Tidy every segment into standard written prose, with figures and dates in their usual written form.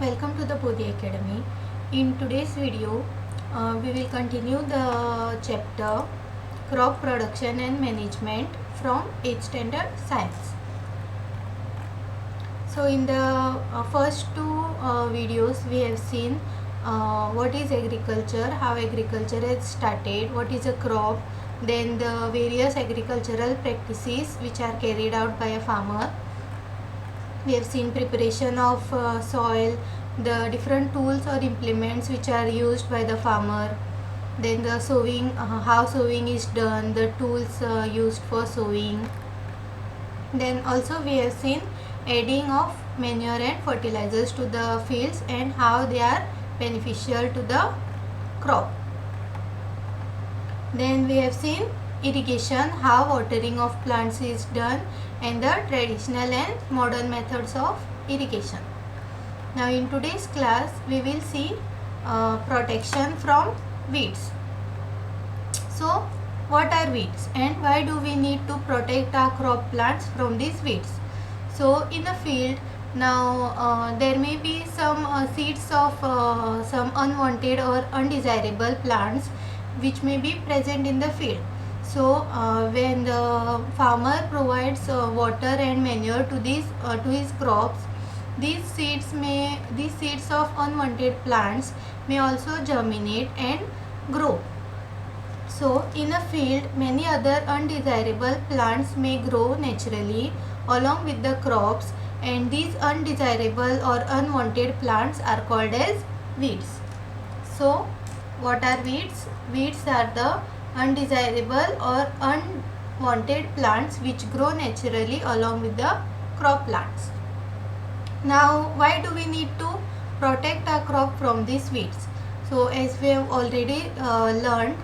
Welcome to the Bodhi Academy. In today's video, we will continue the chapter Crop Production and Management from 8th Standard Science. So in the first two videos, we have seen what is agriculture, how agriculture has started, what is a crop, then the various agricultural practices which are carried out by a farmer. We have seen preparation of soil, the different tools or implements which are used by the farmer, then the sowing, how sowing is done, the tools used for sowing. Then also we have seen adding of manure and fertilizers to the fields and how they are beneficial to the crop. Then we have seen irrigation, how watering of plants is done, and the traditional and modern methods of irrigation. Now in today's class we will see protection from weeds. So what are weeds and why do we need to protect our crop plants from these weeds? So in a field now there may be some seeds of some unwanted or undesirable plants which may be present in the field. So when the farmer provides water and manure to his crops, these seeds of unwanted plants may also germinate and grow. So in a field, many other undesirable plants may grow naturally along with the crops, and these undesirable or unwanted plants are called as weeds. So what are weeds? Weeds are the undesirable or unwanted plants which grow naturally along with the crop plants. Now why do we need to protect our crop from these weeds? So as we have already learned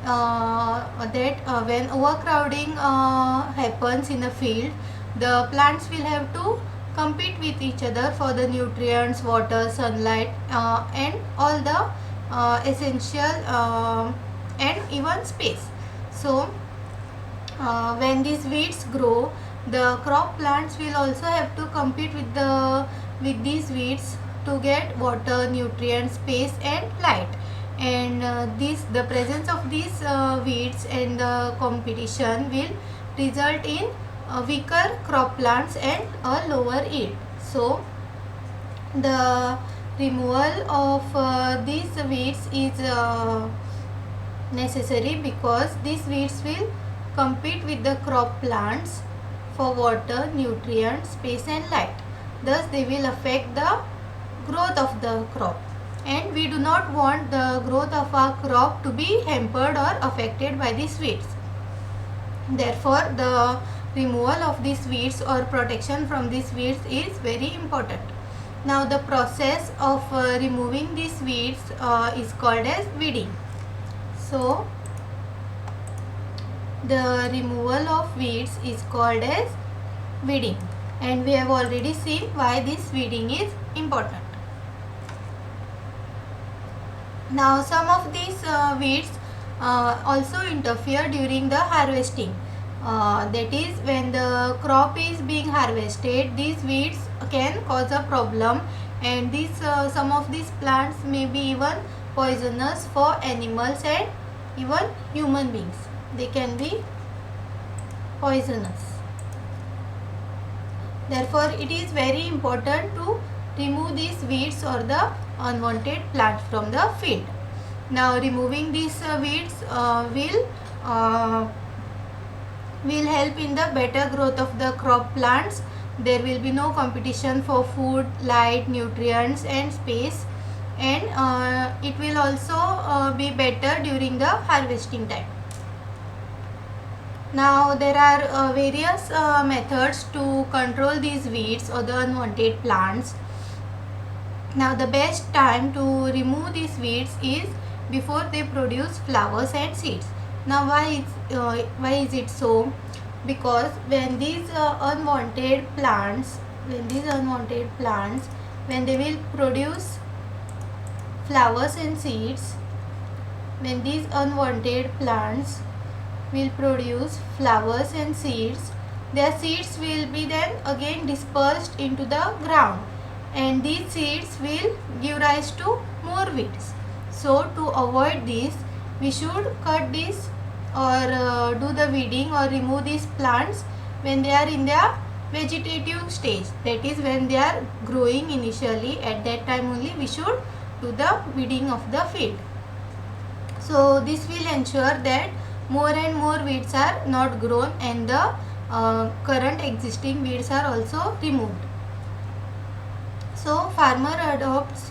that when overcrowding happens in a field, the plants will have to compete with each other for the nutrients, water, sunlight and all the essential and even space. So when these weeds grow, the crop plants will also have to compete with these weeds to get water, nutrients, space and light. And the presence of these weeds and the competition will result in weaker crop plants and a lower yield. So the removal of these weeds is necessary because these weeds will compete with the crop plants for water, nutrients, space and light. Thus they will affect the growth of the crop, and we do not want the growth of our crop to be hampered or affected by these weeds. Therefore the removal of these weeds or protection from these weeds is very important. Now the process of removing these weeds is called as weeding. So the removal of weeds is called as weeding, and we have already seen why this weeding is important. Now some of these weeds also interfere during the harvesting. That is, when the crop is being harvested, these weeds can cause a problem, and some of these plants may be even poisonous for animals and even human beings. They can be poisonous. Therefore it is very important to remove these weeds or the unwanted plants from the field. Now removing these weeds will help in the better growth of the crop plants. There will be no competition for food, light, nutrients and space, and it will also be better during the harvesting time. Now there are various methods to control these weeds or the unwanted plants. Now the best time to remove these weeds is before they produce flowers and seeds. Now why is it so? Because when these unwanted plants, when they will produce flowers and seeds, when these unwanted plants will produce flowers and seeds, their seeds will be then again dispersed into the ground, and these seeds will give rise to more weeds. So to avoid this, we should cut this or do the weeding or remove these plants when they are in their vegetative stage, that is when they are growing initially. At that time only we should do the weeding of the field. So this will ensure that more and more weeds are not grown and the current existing weeds are also removed. So farmer adopts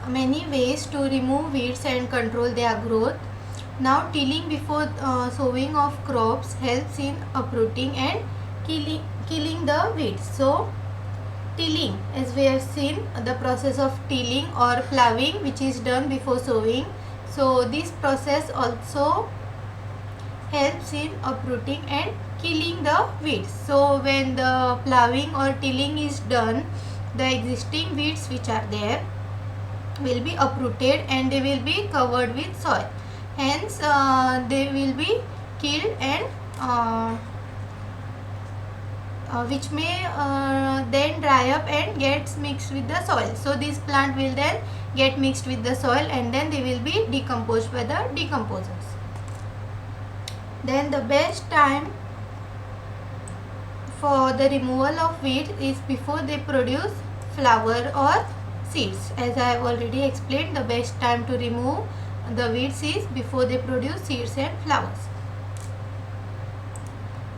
many ways to remove weeds and control their growth. Now tilling before sowing of crops helps in uprooting and killing the weeds. So tilling, as we have seen, the process of tilling or ploughing which is done before sowing. So this process also helps in uprooting and killing the weeds. So when the ploughing or tilling is done, the existing weeds which are there will be uprooted and they will be covered with soil. Hence they will be killed and which may then dry up and gets mixed with the soil. So this plant will then get mixed with the soil and then they will be decomposed by the decomposers. Then the best time for the removal of weeds is before they produce flower or seeds. As I have already explained, the best time to remove the weeds is before they produce seeds and flowers.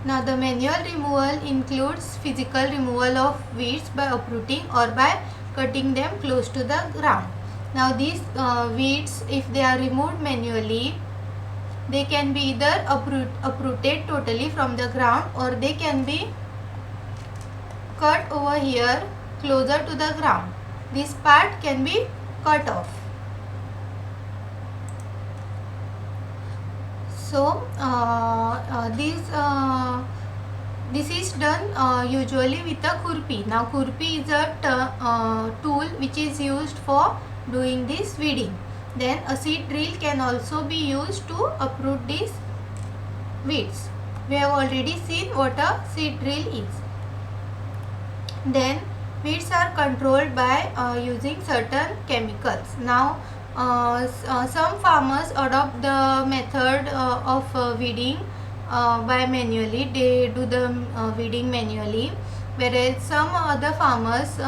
Now the manual removal includes physical removal of weeds by uprooting or by cutting them close to the ground. Now these weeds, if they are removed manually, they can be either uprooted totally from the ground or they can be cut over here closer to the ground. This part can be cut off. So this is done usually with a khurpi. Now khurpi is a tool which is used for doing this weeding. Then a seed drill can also be used to uproot these weeds. We have already seen what a seed drill is. Then weeds are controlled by using certain chemicals. Now some farmers adopt the method of weeding by manually. They do the weeding manually, whereas some other farmers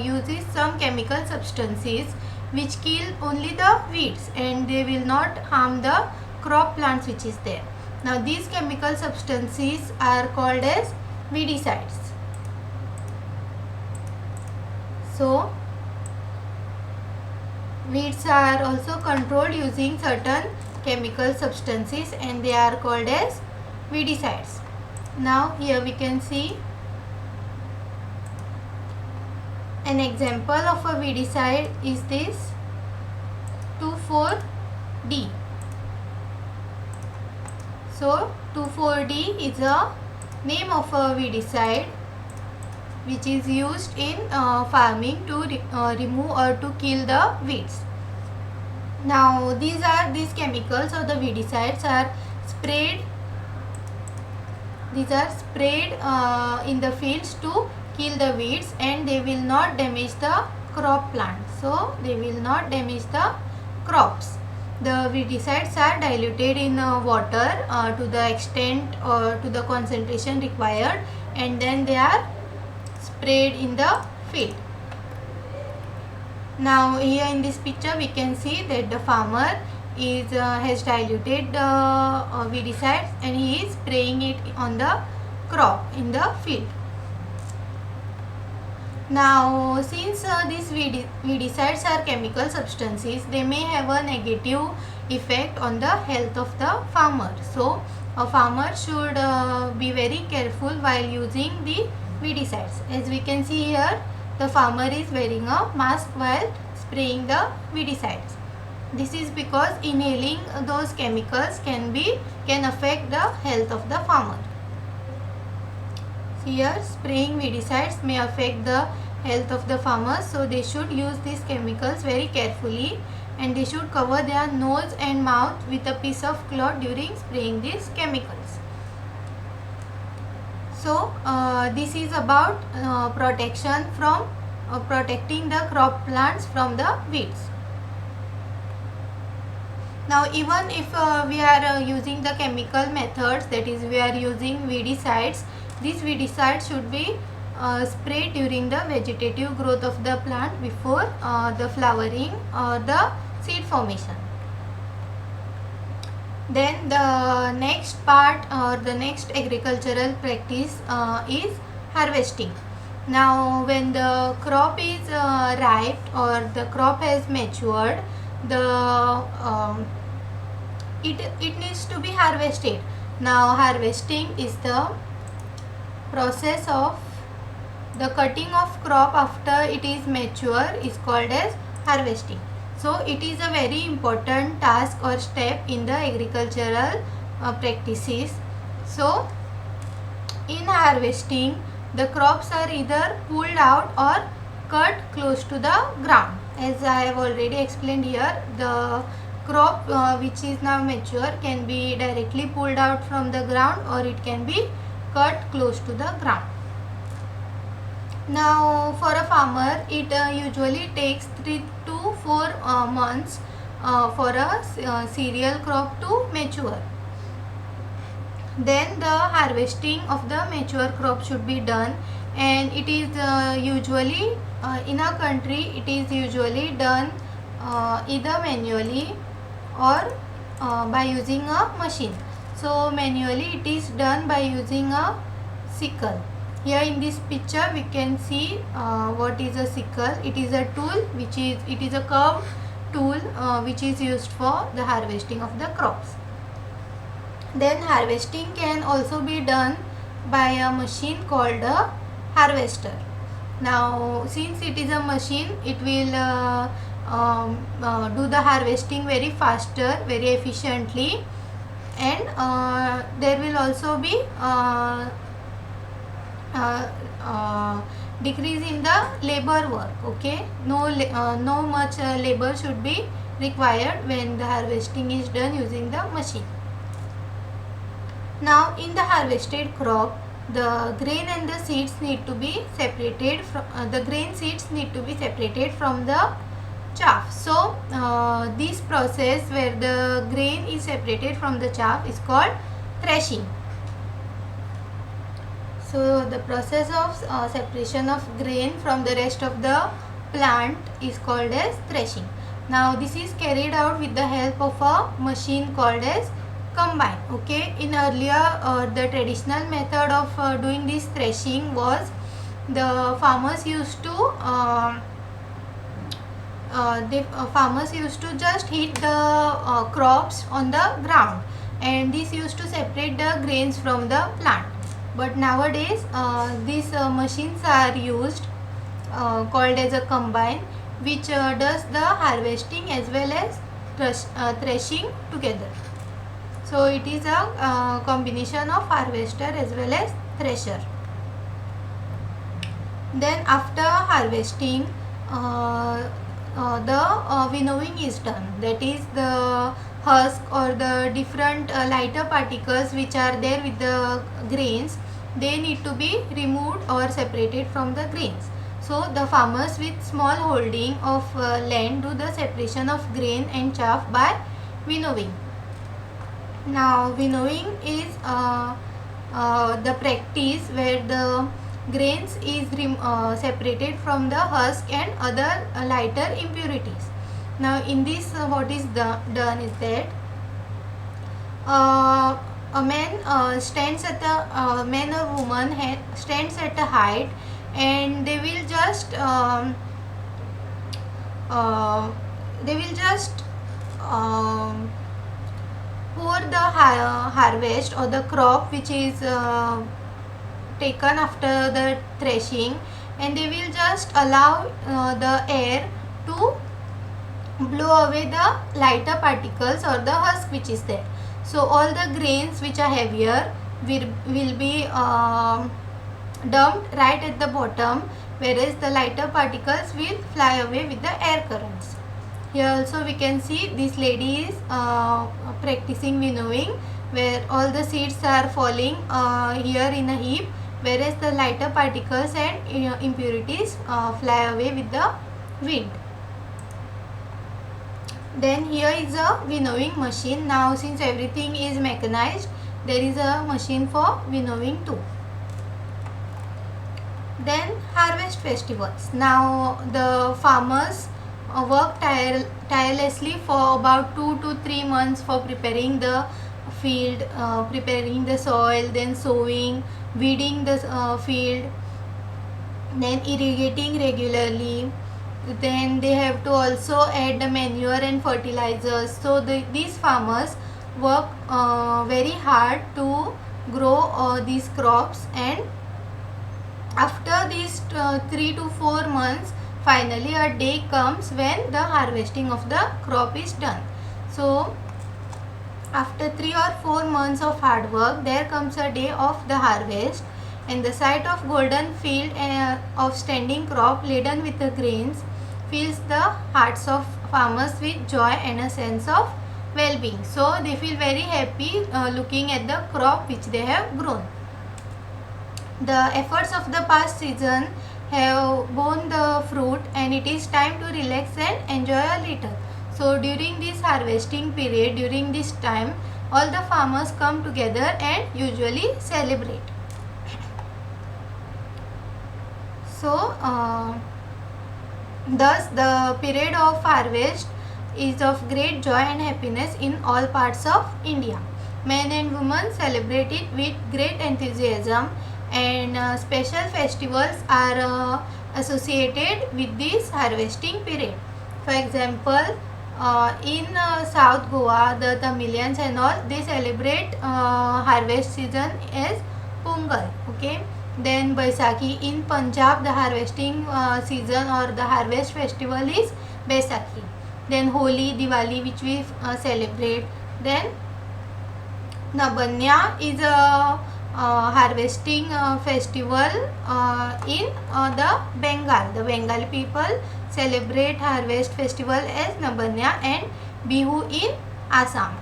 uses some chemical substances which kill only the weeds and they will not harm the crop plants which is there. Now these chemical substances are called as weedicides. So weeds are also controlled using certain chemical substances and they are called as weedicides. Now here we can see an example of a weedicide is this 2,4-D. So 2,4-D is a name of a weedicide which is used in farming to remove or to kill the weeds. Now these chemicals or the weedicides are sprayed. These are sprayed in the fields to kill the weeds and they will not damage the crop plant. So they will not damage the crops. The weedicides are diluted in water to the extent or to the concentration required and then they are sprayed in the field. Now here in this picture we can see that the farmer has diluted the weedicides and he is spraying it on the crop in the field. Now since these weedicides are chemical substances, they may have a negative effect on the health of the farmer. So a farmer should be very careful while using the weedicides. As we can see here, the farmer is wearing a mask while spraying the weedicides. This is because inhaling those chemicals can affect the health of the farmer. Here spraying weedicides may affect the health of the farmers, so they should use these chemicals very carefully and they should cover their nose and mouth with a piece of cloth during spraying these chemicals. So this is about protection from protecting the crop plants from the weeds. Now even if we are using the chemical methods, that is we are using weedicides, these weedicides should be sprayed during the vegetative growth of the plant before the flowering or the seed formation. Then the next part or the next agricultural practice is harvesting. Now when the crop is ripe or the crop has matured, it needs to be harvested. Now harvesting is the process of the cutting of crop after it is mature is called as harvesting. So it is a very important task or step in the agricultural practices. So in harvesting, the crops are either pulled out or cut close to the ground. As I have already explained here, the crop which is now mature can be directly pulled out from the ground or it can be cut close to the ground. Now for a farmer, it usually takes 3 to 4 months for a cereal crop to mature. Then the harvesting of the mature crop should be done, and it is usually in our country it is usually done either manually or by using a machine. So manually it is done by using a sickle. Here in this picture we can see what is a sickle. It is a tool it is a curved tool which is used for the harvesting of the crops. Then harvesting can also be done by a machine called a harvester. Now since it is a machine, it will do the harvesting very faster, very efficiently, and there will also be decrease in the labor work. Okay, no much labor should be required when the harvesting is done using the machine. Now in the harvested crop, the grain and the seeds need to be separated from the grain seeds need to be separated from the chaff. So this process where the grain is separated from the chaff is called threshing. So the process of separation of grain from the rest of the plant is called as threshing. Now this is carried out with the help of a machine called as combine. Okay, in earlier the traditional method of doing this threshing was the farmers used to just hit the crops on the ground, and this used to separate the grains from the plant. But nowadays these machines are used called as a combine, which does the harvesting as well as threshing together. So it is a combination of harvester as well as thresher. Then after harvesting, the winnowing is done. That is the husk or the different lighter particles which are there with the grains, they need to be removed or separated from the grains. So the farmers with small holding of land do the separation of grain and chaff by winnowing. Now winnowing is the practice where the grains is separated from the husk and other lighter impurities. Now in this what is done is that a man stands at a man or woman stands at a height, and they will just pour the harvest or the crop which is taken after the threshing, and they will just allow the air to blow away the lighter particles or the husk which is there. So all the grains which are heavier will be dumped right at the bottom, whereas the lighter particles will fly away with the air currents. Here also we can see this lady is practicing winnowing, where all the seeds are falling here in a heap, whereas the lighter particles and impurities fly away with the wind. Then here is a winnowing machine. Now since everything is mechanized, there is a machine for winnowing too. Then harvest festivals. Now the farmers work tirelessly for about 2 to 3 months for preparing the field, preparing the soil, then sowing, weeding the field, then irrigating regularly. Then they have to also add the manure and fertilizers. So these farmers work very hard to grow these crops, and after these 3 to 4 months, finally a day comes when the harvesting of the crop is done. So after 3 or 4 months of hard work, there comes a day of the harvest, and the sight of golden field of standing crop laden with the grains fills the hearts of farmers with joy and a sense of well-being. So they feel very happy looking at the crop which they have grown. The efforts of the past season have borne the fruit, and it is time to relax and enjoy a little. So during this harvesting period, during this time, all the farmers come together and usually celebrate. So thus the period of harvest is of great joy and happiness in all parts of India. Men and women celebrate it with great enthusiasm, and special festivals are associated with this harvesting period. For example, in South Goa, the Tamilians and all, they celebrate harvest season as Pongal. Okay. Then Baisakhi in Punjab, the harvesting season or the harvest festival is Baisakhi. Then Holi, Diwali, which we celebrate. Then Nabanya is a harvesting festival in the Bengal. The Bengali people celebrate harvest festival as Nabanya, and Bihu in Assam.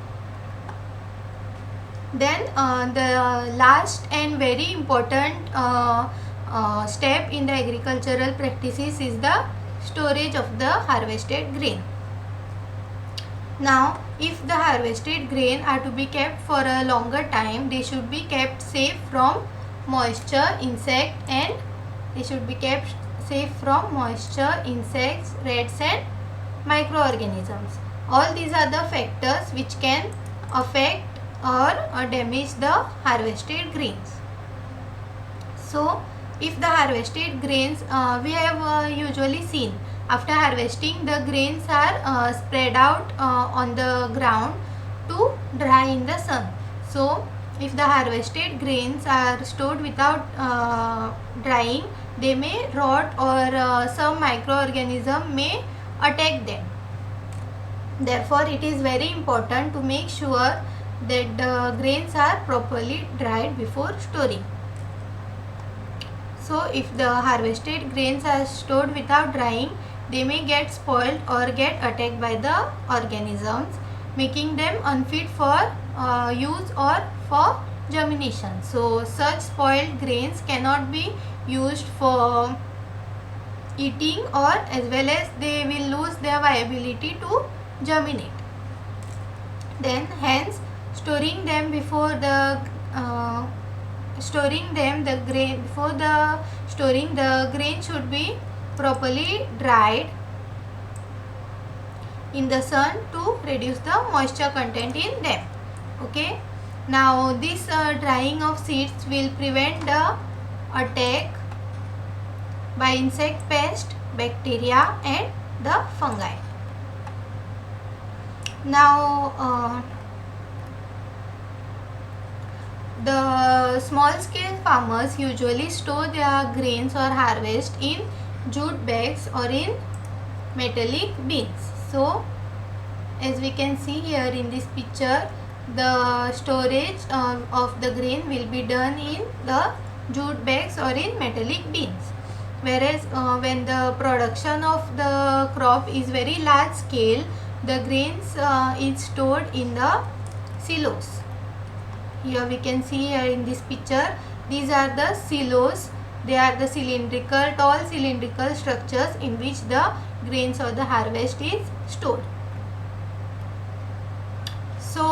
Then the last and very important step in the agricultural practices is the storage of the harvested grain. Now, if the harvested grain are to be kept for a longer time, they should be kept safe from moisture, insect, and they should be kept safe from moisture, insects, rats, and microorganisms. All these are the factors which can affect or damage the harvested grains. So, if the harvested grains we have usually seen, after harvesting, the grains are spread out on the ground to dry in the sun. So if the harvested grains are stored without drying, they may rot, or some microorganism may attack them. Therefore it is very important to make sure that the grains are properly dried before storing. So if the harvested grains are stored without drying, they may get spoiled or get attacked by the organisms, making them unfit for use or for germination. So such spoiled grains cannot be used for eating, or as well as they will lose their viability to germinate. Then hence storing them before the grain should be properly dried in the sun to reduce the moisture content in them. Okay. Now this drying of seeds will prevent the attack by insect, pest, bacteria, and the fungi. Now the small scale farmers usually store their grains or harvest in jute bags or in metallic bins. So as we can see here in this picture, the storage of the grain will be done in the jute bags or in metallic bins. Whereas when the production of the crop is very large scale, the grains is stored in the silos. Here we can see here in this picture, These are the silos. They are the tall cylindrical structures in which the grains or the harvest is stored. So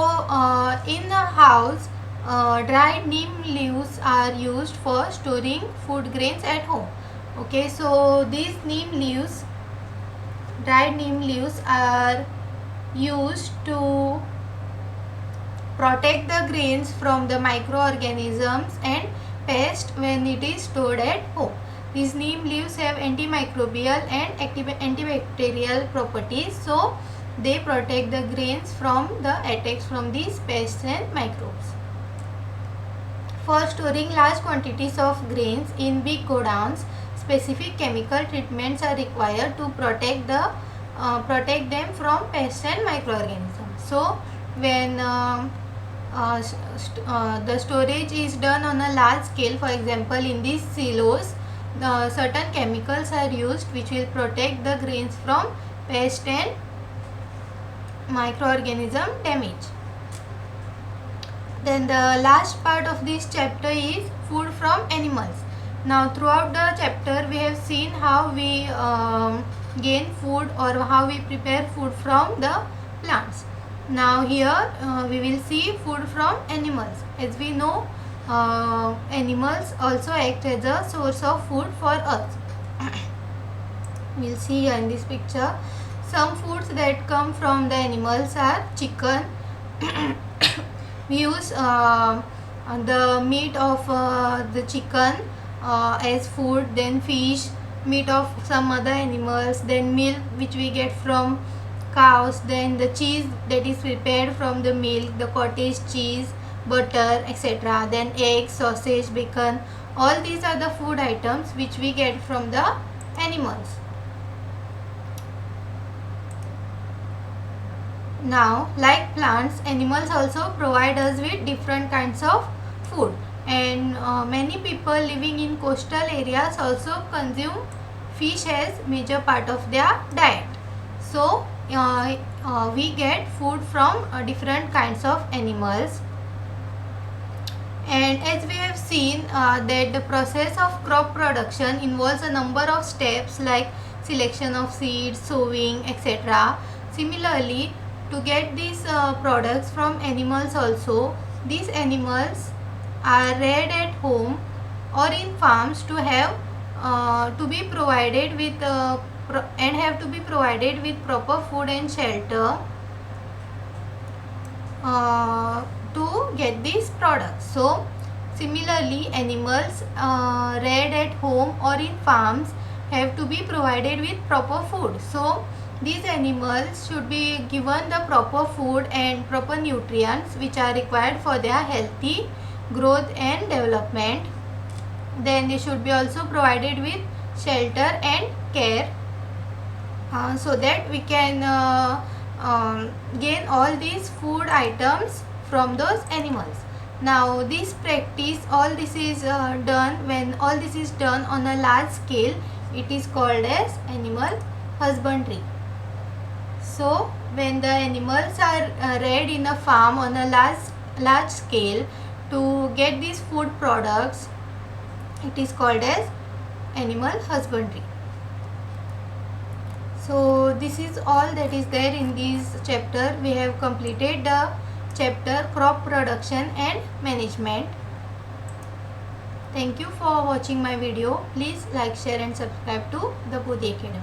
in a house, dried neem leaves are used for storing food grains at home. Okay, so these dried neem leaves are used to protect the grains from the microorganisms and pests when it is stored at home. These neem leaves have antimicrobial and antibacterial properties, so they protect the grains from the attacks from these pests and microbes. For storing large quantities of grains in big godowns, specific chemical treatments are required to protect them from pests and microorganisms. So when the storage is done on a large scale, for example in these silos, certain chemicals are used which will protect the grains from pest and microorganism damage. Then the last part of this chapter is food from animals. Now throughout the chapter we have seen how we gain food or how we prepare food from the plants. Now here we will see food from animals. As we know, animals also act as a source of food for us. We will see here in this picture. Some foods that come from the animals are chicken. We use the meat of the chicken as food, then fish, meat of some other animals, then milk which we get from cows, then the cheese that is prepared from the milk, the cottage cheese, butter, etc. Then eggs, sausage, bacon. All these are the food items which we get from the animals. Now, like plants, animals also provide us with different kinds of food, and many people living in coastal areas also consume fish as major part of their diet. So we get food from different kinds of animals. And as we have seen that the process of crop production involves a number of steps like selection of seeds, sowing, etc. Similarly, to get these products from animals also, these animals are reared at home or in farms to have to be provided with proper food and shelter to get these products. So similarly, animals reared at home or in farms have to be provided with proper food. So these animals should be given the proper food and proper nutrients which are required for their healthy growth and development. Then they should be also provided with shelter and care so that we can gain all these food items from those animals. Now this practice, all this is done when all this is done on a large scale, it is called as animal husbandry. So when the animals are reared in a farm on a large scale to get these food products, it is called as animal husbandry. So this is all that is there in this chapter. We have completed the chapter crop production and management. Thank you for watching my video. Please like, share and subscribe to the Bodhi Academy.